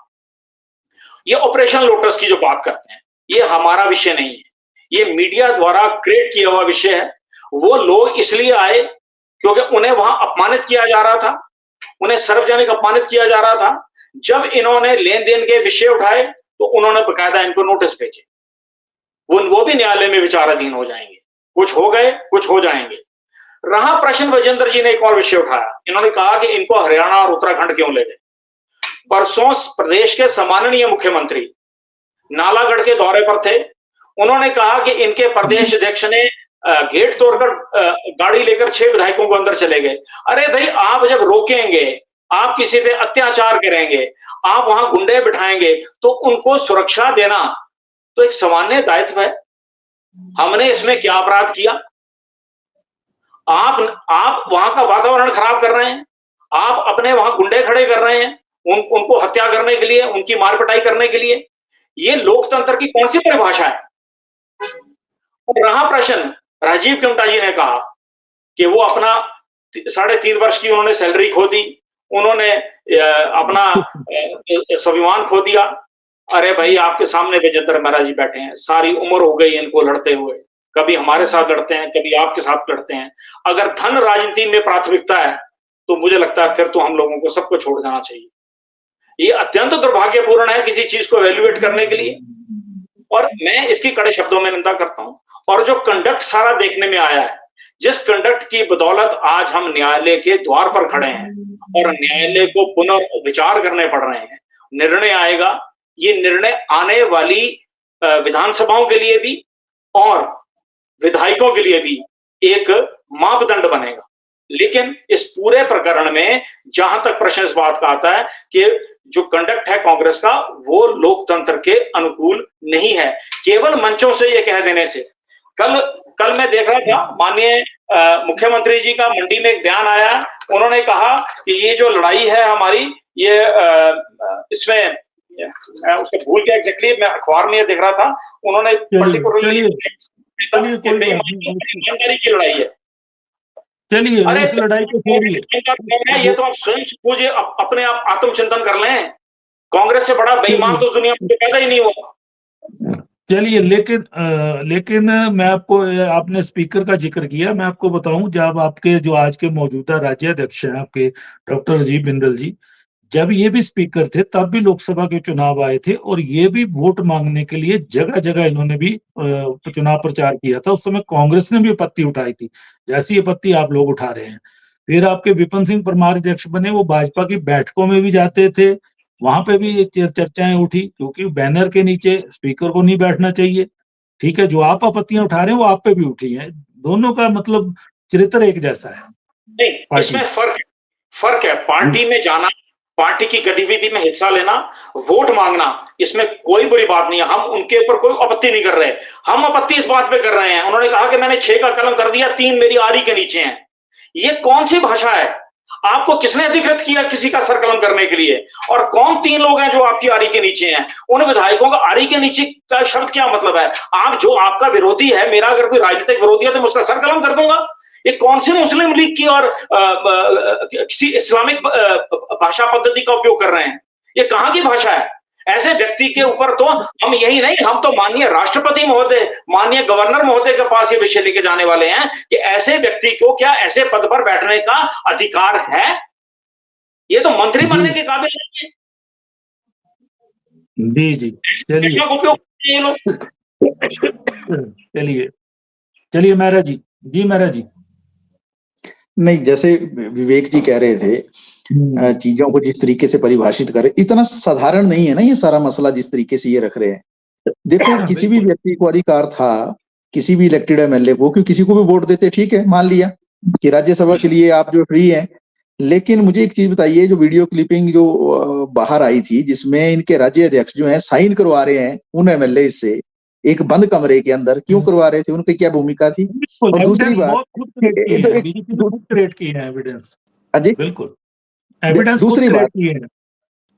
ये ऑपरेशन लोटस की जो बात करते हैं, ये हमारा विषय नहीं है, ये मीडिया द्वारा क्रिएट किया हुआ विषय है। वो लोग इसलिए आए क्योंकि उन्हें वहां अपमानित किया जा रहा था, उन्हें सार्वजनिक अपमानित किया जा रहा था। जब इन्होंने लेन देन के विषय उठाए तो उन्होंने बकायदा इनको नोटिस भेजे, वो भी न्यायालय में विचाराधीन हो जाएंगे। कुछ हो गए, कुछ हो जाएंगे। रहा प्रश्न, विजेंद्र जी ने एक और विषय उठाया, इन्होंने कहा कि इनको हरियाणा और उत्तराखंड क्यों ले गए। परसों प्रदेश के सम्माननीय मुख्यमंत्री नालागढ़ के दौरे पर थे, उन्होंने कहा कि इनके प्रदेश अध्यक्ष ने गेट तोड़कर गाड़ी लेकर 6 विधायकों को अंदर चले गए। अरे भाई, आप जब रोकेंगे, आप किसी पे अत्याचार करेंगे, आप वहां गुंडे बिठाएंगे, तो उनको सुरक्षा देना तो एक सामान्य दायित्व है। हमने इसमें क्या अपराध किया? आप वहां का वातावरण खराब कर रहे हैं, आप अपने वहां गुंडे खड़े कर रहे हैं, उनको हत्या करने के लिए, उनकी मार पिटाई करने के लिए। ये लोकतंत्र की कौन सी परिभाषा है? और रहा प्रश्न, राजीव किमटा जी ने कहा कि वो अपना 3.5 वर्ष की उन्होंने सैलरी खो दी, उन्होंने अपना स्वाभिमान खो दिया। अरे भाई, आपके सामने विजेंद्र मेहरा जी बैठे हैं, सारी उम्र हो गई इनको लड़ते हुए, कभी हमारे साथ लड़ते हैं, कभी आपके साथ लड़ते हैं। अगर धन राजनीति में प्राथमिकता है तो मुझे लगता है फिर तो हम लोगों को सबको छोड़ जाना चाहिए। ये अत्यंत दुर्भाग्यपूर्ण है किसी चीज को एवेल्युएट करने के लिए, और मैं इसकी कड़े शब्दों में निंदा करता हूं। और जो कंडक्ट सारा देखने में आया है, जिस कंडक्ट की बदौलत आज हम न्यायालय के द्वार पर खड़े हैं और न्यायालय को पुनर्विचार करने पड़ रहे हैं, निर्णय आएगा। ये निर्णय आने वाली विधानसभाओं के लिए भी और विधायकों के लिए भी एक मापदंड बनेगा। लेकिन इस पूरे प्रकरण में जहां तक प्रश्न इस बात का आता है कि जो कंडक्ट है कांग्रेस का, वो लोकतंत्र के अनुकूल नहीं है, केवल मंचों से ये कह देने से। कल मैं देख रहा था, माननीय मुख्यमंत्री जी का मंडी में एक बयान आया, उन्होंने कहा कि ये जो लड़ाई है हमारी, ये इसमें उसको भूल गया एग्जैक्टली, मैं अखबार में ये देख रहा था, उन्होंने पर्टिकुलरली ईमानदारी की लड़ाई है। चलिए, इस लड़ाई को छोड़िए, ये तो आप स्वयं पूछिए, अपने आप आत्मचिंतन कर लें। कांग्रेस से बड़ा बेईमान तो दुनिया में पैदा ही नहीं हुआ। चलिए, लेकिन मैं आपको, आपने स्पीकर का जिक्र किया, मैं आपको बताऊं, जब आपके जो आज के मौजूदा राज्याध्यक्ष हैं आपके डॉक्टर राजीव बिंदल जी, जब ये भी स्पीकर थे तब भी लोकसभा के चुनाव आए थे और ये भी वोट मांगने के लिए जगह जगह इन्होंने भी चुनाव प्रचार किया था। उस समय कांग्रेस ने भी आपत्ति उठाई थी, जैसी आपत्ति आप लोग उठा रहे हैं। फिर आपके विपिन सिंह परमार अध्यक्ष बने, वो भाजपा की बैठकों में भी जाते थे, वहां पे भी ये चर्चाएं उठी, क्योंकि बैनर के नीचे स्पीकर को नहीं बैठना चाहिए। ठीक है, जो आप आपत्तियां उठा रहे हैं वो आप पे भी उठी हैं। दोनों का मतलब चरित्र एक जैसा है। नहीं, इसमें फर्क है। पार्टी में जाना, पार्टी की गतिविधि में हिस्सा लेना, वोट मांगना, इसमें कोई बुरी बात नहीं है। हम उनके ऊपर कोई आपत्ति नहीं कर रहे। हम आपत्ति इस बात पे कर रहे हैं, उन्होंने कहा कि मैंने 6 का कलम कर दिया, 3 मेरी आरी के नीचे हैं। ये कौन सी भाषा है? आपको किसने अधिकृत किया किसी का सर कलम करने के लिए? और कौन 3 लोग हैं जो आपकी आरी के नीचे हैं? उन विधायकों का आरी के नीचे का शब्द क्या मतलब है? आप जो आपका विरोधी है, मेरा अगर कोई राजनीतिक विरोधी है तो मैं उसका सर कलम कर दूंगा। ये कौन सी मुस्लिम लीग की और किसी इस्लामिक भाषा पद्धति का उपयोग कर रहे हैं? ये कहां की भाषा है? ऐसे व्यक्ति के ऊपर तो हम यही नहीं, हम तो माननीय राष्ट्रपति महोदय, माननीय गवर्नर महोदय के पास ये विषय लेके जाने वाले हैं कि ऐसे व्यक्ति को क्या ऐसे पद पर बैठने का अधिकार है? ये तो मंत्री बनने के काबिल नहीं है। जी चलिए चलिए मेहरा जी। नहीं, जैसे विवेक जी कह रहे थे, चीजों को जिस तरीके से परिभाषित करे, इतना साधारण नहीं है ना ये सारा मसला जिस तरीके से ये रख रहे हैं। देखो, किसी भी व्यक्ति को अधिकार था, किसी भी इलेक्टेड एमएलए को, कि किसी को भी वोट देते, ठीक है, मान लिया कि राज्यसभा के लिए आप जो फ्री हैं। लेकिन मुझे एक चीज बताइए, जो वीडियो क्लिपिंग जो बाहर आई थी जिसमें इनके राज्य अध्यक्ष जो है साइन करवा रहे हैं उन एमएलए से एक बंद कमरे के अंदर, क्यों करवा रहे थे? उनकी क्या भूमिका थी? और दूसरी बात,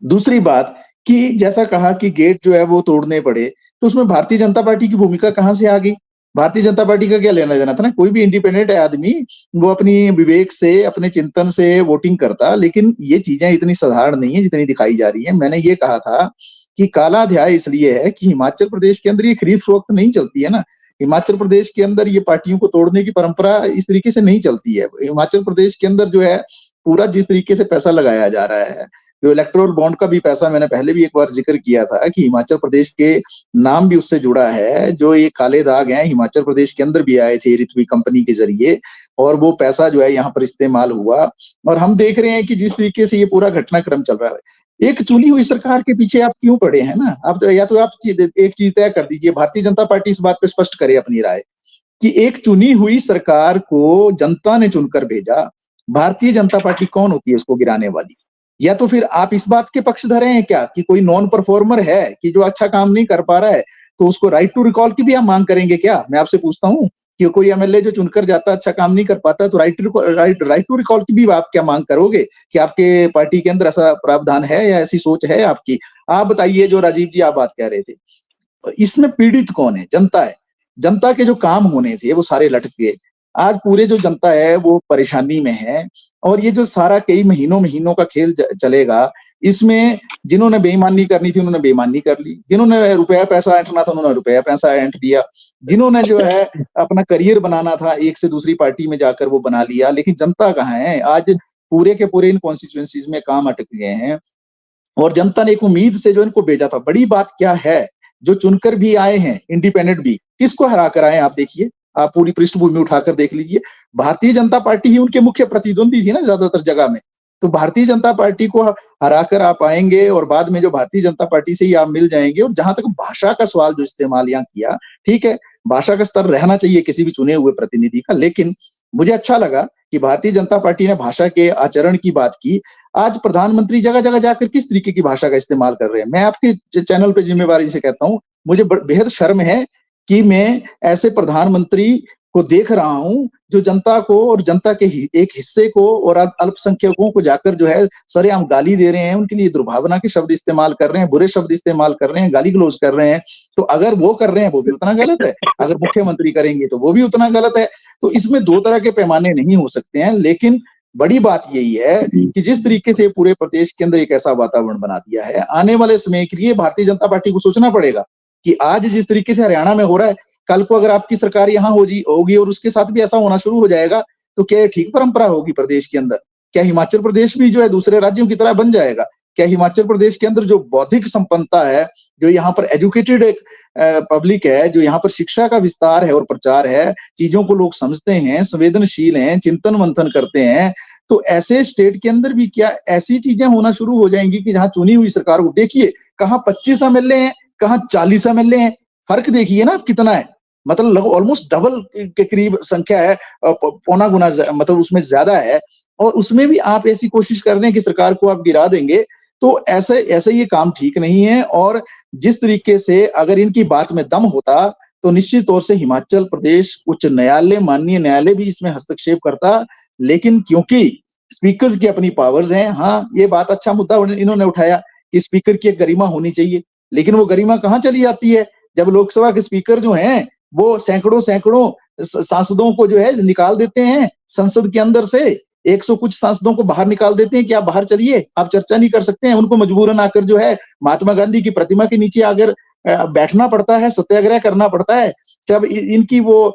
दूसरी बात कि जैसा कहा कि गेट जो है वो तोड़ने पड़े, तो उसमें भारतीय जनता पार्टी की भूमिका कहां से आ गई? भारतीय जनता पार्टी का क्या लेना देना था? ना, कोई भी इंडिपेंडेंट है आदमी, वो अपनी विवेक से, अपने चिंतन से वोटिंग करता। लेकिन ये चीजें इतनी साधारण नहीं है जितनी दिखाई जा रही है। मैंने ये कहा था कि काला अध्याय इसलिए है कि हिमाचल प्रदेश के अंदर ये खरीद फरोख्त नहीं चलती है ना। हिमाचल प्रदेश के अंदर ये पार्टियों को तोड़ने की परंपरा इस तरीके से नहीं चलती है। हिमाचल प्रदेश के अंदर जो है पूरा जिस तरीके से पैसा लगाया जा रहा है, जो इलेक्टोरल बॉन्ड का भी पैसा, मैंने पहले भी एक बार जिक्र किया था कि हिमाचल प्रदेश के नाम भी उससे जुड़ा है। जो ये काले दाग हैं हिमाचल प्रदेश के अंदर भी आए थे ऋत्विक कंपनी के जरिए, और वो पैसा जो है यहाँ पर इस्तेमाल हुआ। और हम देख रहे हैं कि जिस तरीके से ये पूरा घटनाक्रम चल रहा है, एक चुनी हुई सरकार के पीछे आप क्यों पड़े हैं ना? आप तो या तो आप एक चीज तय कर दीजिए, भारतीय जनता पार्टी इस बात पे स्पष्ट करे अपनी राय कि एक चुनी हुई सरकार को जनता ने चुनकर भेजा, भारतीय जनता पार्टी कौन होती है इसको गिराने वाली? या तो फिर आप इस बात के पक्षधर हैं क्या कि कोई नॉन परफॉर्मर है कि जो अच्छा काम नहीं कर पा रहा है तो उसको राइट टू रिकॉल की भी आप मांग करेंगे क्या? मैं आपसे पूछता हूँ कि कोई एमएलए जो चुनकर जाता अच्छा काम नहीं कर पाता तो राइट टू रिकॉल की भी आप क्या मांग करोगे? कि आपके पार्टी के अंदर ऐसा प्रावधान है या ऐसी सोच है आपकी? आप बताइए, जो राजीव जी आप बात कह रहे थे, इसमें पीड़ित कौन है? जनता है। जनता के जो काम होने थे वो सारे लटक गए। आज पूरे जो जनता है वो परेशानी में है, और ये जो सारा कई महीनों का खेल चलेगा, इसमें जिन्होंने बेईमानी करनी थी उन्होंने बेईमानी कर ली, जिन्होंने रुपया पैसा ऐंठना था उन्होंने रुपया पैसा ऐंठ दिया, जिन्होंने जो है अपना करियर बनाना था एक से दूसरी पार्टी में जाकर वो बना लिया। लेकिन जनता कहाँ है? आज पूरे के पूरे इन कॉन्स्टिट्यूएंसीज में काम अटक गए हैं, और जनता ने एक उम्मीद से जो इनको भेजा था। बड़ी बात क्या है, जो चुनकर भी आए हैं इंडिपेंडेंट भी, किसको हरा कर आए? आप देखिए, आप पूरी पृष्ठभूमि उठाकर देख लीजिए, भारतीय जनता पार्टी ही उनके मुख्य प्रतिद्वंदी थी ना ज्यादातर जगह में। तो भारतीय जनता पार्टी को हराकर आप आएंगे और बाद में जो भारतीय जनता पार्टी से ही आप मिल जाएंगे। और जहां तक भाषा का सवाल जो इस्तेमाल यहाँ किया, ठीक है, भाषा का स्तर रहना चाहिए किसी भी चुने हुए प्रतिनिधि का, लेकिन मुझे अच्छा लगा कि भारतीय जनता पार्टी ने भाषा के आचरण की बात की। आज प्रधानमंत्री जगह जगह जाकर किस तरीके की भाषा का इस्तेमाल कर रहे हैं। मैं आपके चैनल पे जिम्मेवारी से कहता हूँ, मुझे बेहद शर्म है कि मैं ऐसे प्रधानमंत्री को देख रहा हूं जो जनता को और जनता के एक हिस्से को और अल्पसंख्यकों को जाकर जो है सरेआम गाली दे रहे हैं, उनके लिए दुर्भावना के शब्द इस्तेमाल कर रहे हैं, बुरे शब्द इस्तेमाल कर रहे हैं, गाली गलौज कर रहे हैं। तो अगर वो कर रहे हैं वो भी उतना गलत है, अगर मुख्यमंत्री करेंगे तो वो भी उतना गलत है। तो इसमें दो तरह के पैमाने नहीं हो सकते हैं। लेकिन बड़ी बात यही है कि जिस तरीके से पूरे प्रदेश के अंदर एक ऐसा वातावरण बना दिया है, आने वाले समय के लिए भारतीय जनता पार्टी को सोचना पड़ेगा कि आज जिस तरीके से हरियाणा में हो रहा है, कल को अगर आपकी सरकार यहाँ होगी और उसके साथ भी ऐसा होना शुरू हो जाएगा, तो क्या ठीक परंपरा होगी प्रदेश के अंदर? क्या हिमाचल प्रदेश भी जो है दूसरे राज्यों की तरह बन जाएगा? क्या हिमाचल प्रदेश के अंदर जो बौद्धिक संपन्नता है, जो यहाँ पर एजुकेटेड एक पब्लिक है, जो यहाँ पर शिक्षा का विस्तार है और प्रचार है, चीजों को लोग समझते हैं, संवेदनशील हैं, चिंतन मंथन करते हैं, तो ऐसे स्टेट के अंदर भी क्या ऐसी चीजें होना शुरू हो जाएंगी कि जहां चुनी हुई सरकार को, देखिए कहां 25 एमएलए हैं, कहां 40 एमएलए हैं, फर्क देखिए ना कितना है, मतलब ऑलमोस्ट डबल के करीब संख्या है, पौना गुना मतलब उसमें ज्यादा है, और उसमें भी आप ऐसी कोशिश कर रहे हैं कि सरकार को आप गिरा देंगे, तो ऐसे ये काम ठीक नहीं है। और जिस तरीके से अगर इनकी बात में दम होता तो निश्चित तौर से हिमाचल प्रदेश उच्च न्यायालय, माननीय न्यायालय भी इसमें हस्तक्षेप करता, लेकिन क्योंकि स्पीकर्स की अपनी पावर्स हैं, हाँ ये बात अच्छा मुद्दा इन्होंने उठाया कि स्पीकर की एक गरिमा होनी चाहिए, लेकिन वो गरिमा कहाँ चली जाती है जब लोकसभा के स्पीकर जो हैं वो सैकड़ों सांसदों को जो है निकाल देते हैं संसद के अंदर से, 100 कुछ सांसदों को बाहर निकाल देते हैं कि आप बाहर चलिए, आप चर्चा नहीं कर सकते हैं, उनको मजबूरन आकर जो है महात्मा गांधी की प्रतिमा के नीचे आकर बैठना पड़ता है, सत्याग्रह करना पड़ता है। जब इनकी वो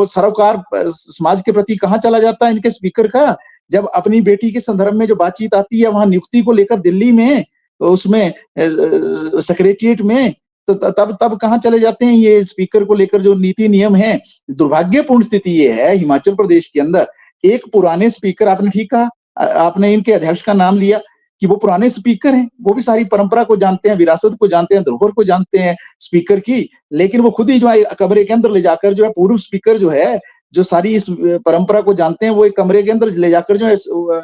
सरोकार समाज के प्रति कहाँ चला जाता है इनके स्पीकर का, जब अपनी बेटी के संदर्भ में जो बातचीत आती है वहां नियुक्ति को लेकर दिल्ली में, उसमें सेक्रेटरिएट में, तो तब कहाँ चले जाते हैं ये स्पीकर को लेकर जो नीति नियम है। दुर्भाग्यपूर्ण स्थिति ये है हिमाचल प्रदेश के अंदर, एक पुराने स्पीकर, आपने ठीक कहा, आपने इनके अध्यक्ष का नाम लिया कि वो पुराने स्पीकर हैं, वो भी सारी परंपरा को जानते हैं, विरासत को जानते हैं, धरोहर को जानते हैं स्पीकर की, लेकिन वो खुद ही जो है कमरे के अंदर ले जाकर जो है पूर्व स्पीकर जो है जो सारी इस परंपरा को जानते हैं, वो एक कमरे के अंदर ले जाकर जो है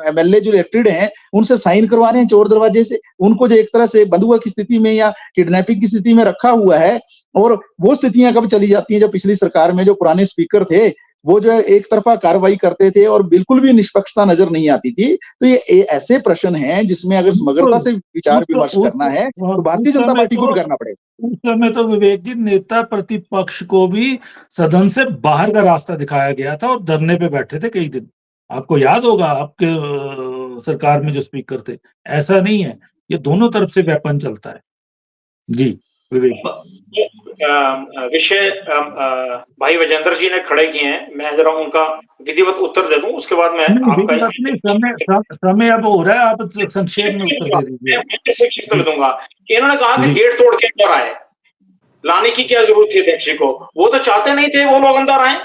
एमएलए जो इलेक्टेड हैं उनसे साइन करवा रहे हैं चोर दरवाजे से, उनको जो एक तरह से बंधुआ की स्थिति में या किडनैपिंग की स्थिति में रखा हुआ है। और वो स्थितियां कब चली जाती हैं जब पिछली सरकार में जो पुराने स्पीकर थे वो जो है एक तरफा कार्रवाई करते थे और बिल्कुल भी निष्पक्षता नजर नहीं आती थी। तो ये ऐसे प्रश्न हैं जिसमें अगर समग्रता से विचार विमर्श करना है तो भारतीय जनता पार्टी को भी करना पड़ेगा। उस समय तो विवेक जी नेता प्रतिपक्ष को भी सदन से बाहर का रास्ता दिखाया गया था और धरने पे बैठे थे कई दिन, आपको याद होगा आपके सरकार में जो स्पीकर थे। ऐसा नहीं है, ये दोनों तरफ से वेपन चलता है। जी विषय भाई विजेंद्र जी ने खड़े किए हैं, मैं जरा उनका विधिवत उत्तर दे दूं, उसके बाद मैं आपका समय अब हो रहा है, आप संक्षेप में उत्तर दे दीजिए। मैं कैसे उत्तर दूंगा? इन्होंने कहा कि गेट तोड़ के अंदर आए, लाने की क्या जरूरत थी अध्यक्ष को? वो तो चाहते नहीं थे वो लोग अंदर आए,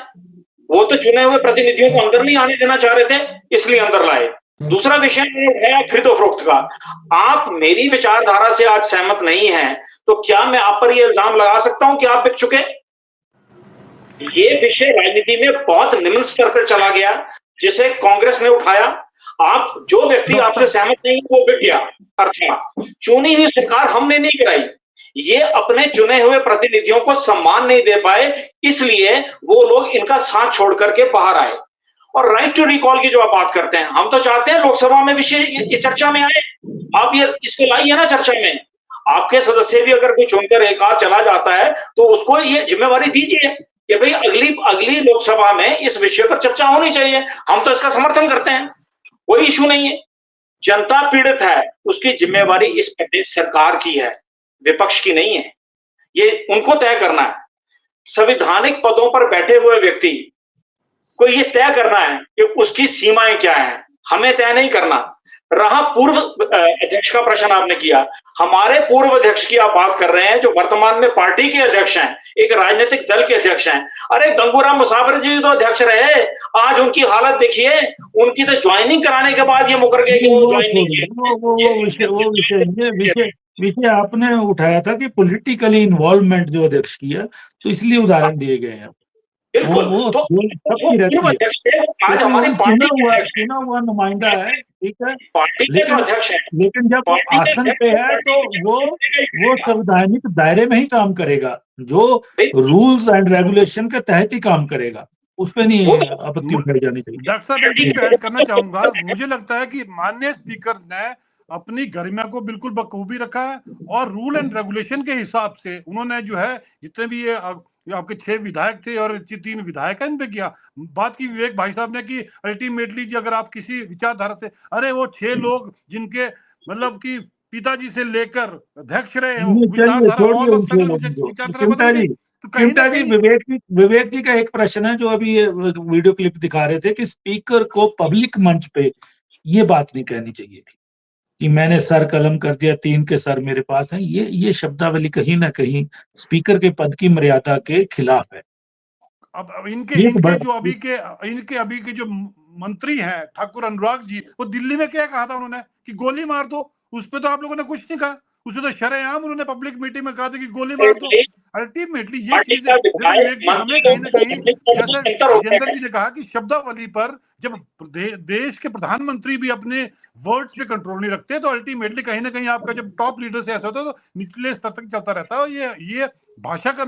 वो तो चुने हुए प्रतिनिधियों को अंदर नहीं आने देना चाह रहे थे, इसलिए अंदर लाए। दूसरा विषय है खरीदो फरोख्त का। आप मेरी विचारधारा से आज सहमत नहीं हैं तो क्या मैं आप पर यह इल्जाम लगा सकता हूं कि आप बिक चुके? ये विषय राजनीति में बहुत निम्न स्तर पर चला गया जिसे कांग्रेस ने उठाया। आप जो व्यक्ति आपसे सहमत नहीं वो बिक गया, अर्थात चुनी हुई सरकार हमने नहीं कराई, ये अपने चुने हुए प्रतिनिधियों को सम्मान नहीं दे पाए, इसलिए वो लोग इनका साथ छोड़ करके बाहर आए। और राइट टू रिकॉल की जो आप बात करते हैं, हम तो चाहते हैं लोकसभा में विषय इस चर्चा में आए, आप ये इसको लाइए ना चर्चा में। आपके सदस्य भी अगर कोई चुनकर एक आध चला जाता है तो उसको ये जिम्मेवारी दीजिए कि भाई अगली लोकसभा में इस विषय पर चर्चा होनी चाहिए। हम तो इसका समर्थन करते हैं, कोई इशू नहीं है। जनता पीड़ित है, उसकी जिम्मेवारी इस प्रदेश सरकार की है, विपक्ष की नहीं है, ये उनको तय करना है। संवैधानिक पदों पर बैठे हुए व्यक्ति को ये तय करना है कि उसकी सीमाएं क्या हैं, हमें तय नहीं करना। रहा पूर्व अध्यक्ष का प्रश्न आपने किया, हमारे पूर्व अध्यक्ष की आप बात कर रहे हैं जो वर्तमान में पार्टी के अध्यक्ष हैं, एक राजनीतिक दल के अध्यक्ष हैं। अरे गंगूराम मुसाफिर जी तो अध्यक्ष रहे, आज उनकी हालत देखिए, उनकी तो ज्वाइनिंग कराने के बाद ये मुकर गए कि वो ज्वाइन नहीं किए। विषय आपने उठाया था कि पॉलिटिकली इन्वॉल्वमेंट जो अध्यक्ष की है, तो इसलिए उदाहरण दिए गए हैं। बिल्कुल, तो आज हमारी चुना हुआ नुमाइंदा है, ठीक है, लेकिन जब आसन पे है तो वो संवैधानिक दायरे में ही काम करेगा, जो रूल्स एंड रेगुलेशन के तहत ही काम करेगा, उस पे नहीं आपत्ति उठाई जानी चाहिए। डॉक्टर साहब एक ऐड करना चाहूंगा, मुझे लगता है कि माननीय स्पीकर ने अपनी गरिमा को बिल्कुल बखूबी रखा है और रूल एंड रेगुलेशन के हिसाब से उन्होंने जो है जितने भी ये आपके 6 विधायक थे और 3 विधायक इन पे किया। बात की विवेक भाई साहब ने कि अल्टीमेटली अगर आप किसी विचारधारा से, अरे वो 6 लोग जिनके मतलब कि पिताजी से लेकर अध्यक्ष रहे हैं, विवेक जी का एक प्रश्न है जो अभी वीडियो क्लिप दिखा रहे थे कि स्पीकर को पब्लिक मंच पे ये बात नहीं कहनी चाहिए थी कि मैंने सर कलम कर दिया, 3 के सर मेरे पास हैं। ये शब्दावली कहीं ना कहीं स्पीकर के पद की मर्यादा के खिलाफ है। अब इनके जो अभी के जो मंत्री हैं ठाकुर अनुराग जी, वो दिल्ली में क्या कहा था उन्होंने कि गोली मार दो, उस पर तो आप लोगों ने कुछ नहीं कहा, उसमें तो शरेआम उन्होंने पब्लिक मीटिंग में कहा था कि गोली मार दो। अल्टीमेटली ये चीजें हमें कहीं ना कहीं, जैसे विजेंद्र जी ने कहा कि शब्दावली पर जब देश के प्रधानमंत्री भी अपने वर्ड्स पे कंट्रोल नहीं रखते, तो अल्टीमेटली कहीं ना कहीं आपका जब टॉप लीडर से ऐसा होता है तो निचले स्तर तक चलता रहता है। और ये भाषा का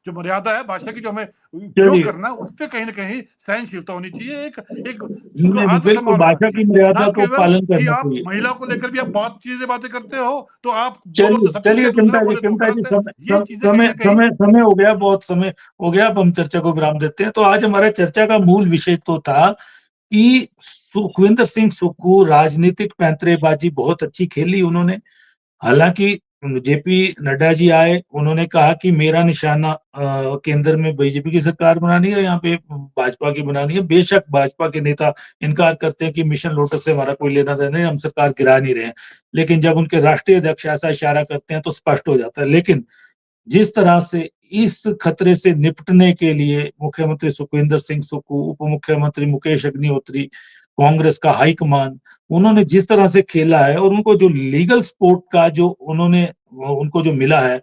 जो मर्यादा है, भाषा की जो हमें उपयोग करना है, उस पर कहीं ना कहीं सहनशीलता होनी चाहिए। एक बिल्कुल भाषा की मर्यादा को पालन करना चाहिए। आप महिला को लेकर भी आप बातें करते हो तो आप बोलो तो सब, चलिए चिमटा जी, समय हो गया, बहुत समय हो गया, अब हम चर्चा को विराम देते हैं। तो आज हमारा चर्चा का मूल विषय तो था कि सुखविंदर सिंह सुक्खू राजनीतिक पैंतरेबाजी बहुत अच्छी खेली उन्होंने। हालांकि जेपी नड्डा जी आए, उन्होंने कहा कि मेरा निशाना केंद्र में बीजेपी की सरकार बनानी है, यहाँ पे भाजपा की बनानी है। बेशक भाजपा के नेता इनकार करते हैं कि मिशन लोटस से हमारा कोई लेना देना नहीं, हम सरकार गिरा नहीं रहे हैं, लेकिन जब उनके राष्ट्रीय अध्यक्ष ऐसा इशारा करते हैं तो स्पष्ट हो जाता है। लेकिन जिस तरह से इस खतरे से निपटने के लिए मुख्यमंत्री सुखविंदर सिंह सुक्खू, उप मुख्यमंत्री मुकेश अग्निहोत्री, कांग्रेस का हाईकमान, उन्होंने जिस तरह से खेला है और उनको जो लीगल सपोर्ट का जो उनको जो मिला है,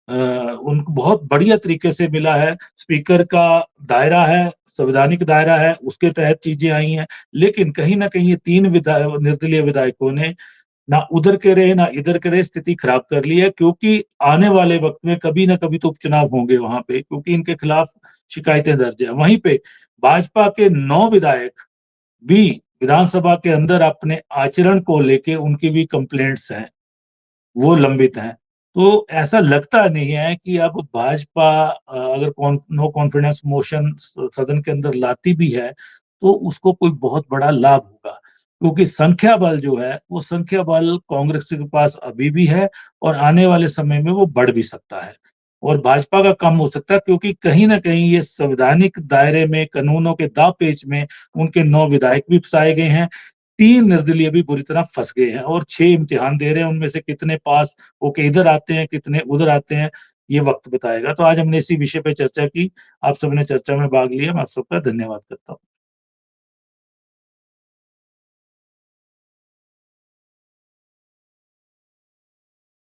उनको बहुत बढ़िया तरीके से मिला है। स्पीकर का दायरा है, संवैधानिक दायरा है, उसके तहत चीजें आई हैं। लेकिन कहीं ना कहीं ये 3 निर्दलीय विधायकों ने ना उधर के रहे ना इधर के रहे, स्थिति खराब कर ली है। क्योंकि आने वाले वक्त में कभी ना कभी तो उपचुनाव होंगे वहां पे, क्योंकि इनके खिलाफ शिकायतें दर्ज है। वहीं पे भाजपा के 9 विधायक भी विधानसभा के अंदर अपने आचरण को लेके उनकी भी कंप्लेंट्स हैं, वो लंबित हैं। तो ऐसा लगता नहीं है कि अब भाजपा अगर नो कॉन्फिडेंस मोशन सदन के अंदर लाती भी है तो उसको कोई बहुत बड़ा लाभ होगा, क्योंकि संख्या बल जो है वो संख्या बल कांग्रेस के पास अभी भी है और आने वाले समय में वो बढ़ भी सकता है और भाजपा का कम हो सकता है, क्योंकि कहीं ना कहीं ये संवैधानिक दायरे में, कानूनों के दाव पेच में उनके 9 विधायक भी फंसाए गए हैं, 3 निर्दलीय भी बुरी तरह फंस गए हैं और 6 इम्तिहान दे रहे हैं। उनमें से कितने पास होके इधर आते हैं, कितने उधर आते हैं, ये वक्त बताएगा। तो आज हमने इसी विषय पे चर्चा की, आप सबने चर्चा में भाग लिया, मैं आप सबका धन्यवाद करता हूँ।